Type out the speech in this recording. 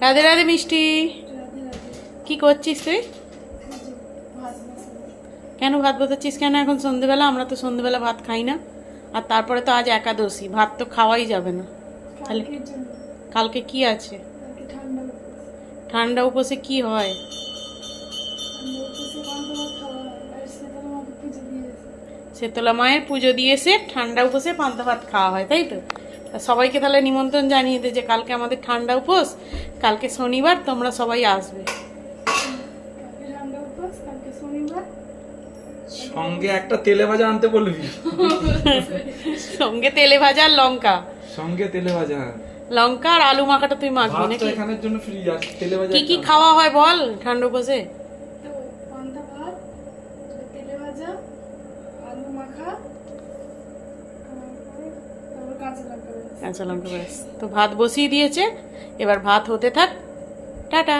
রাধে রাধে মিষ্টি। কি করছিস তুই? কেন ভাত বসাচ্ছিস কেন এখন সন্ধেবেলা? আমরা তো সন্ধেবেলা ভাত খাই না। আর তারপরে তো আজ একাদশী, ভাত তো খাওয়াই যাবে না। তাহলে কালকে কি আছে? ঠান্ডা উপসে কি হয়? শীতলা মায়ের পুজো দিয়ে এসে ঠান্ডা উপসে পান্তা ভাত খাওয়া হয়, তাই তো? তা সবাইকে তাহলে নিমন্ত্রণ জানিয়ে দে যে কালকে আমাদের ঠান্ডা উপোস, কালকে শনিবার, তোমরা সবাই আসবে। সঙ্গে একটা তেলে ভাজা আনতে বলবি। সঙ্গে তেলে ভাজা আর লঙ্কা। সঙ্গে তেলে ভাজা, লঙ্কা আর আলু মাখাটা তুই মাখবি ভাত তো নাকি? এখানের জন্য ফ্রি আছে, তেলে ভাজা কি কি খাওয়া হয় বল ঠান্ডা উপসে? কাঁচা লঙ্কা ব্যাস। তো ভাত বসিয়ে দিয়েছে, এবার ভাত হতে থাক। টাটা।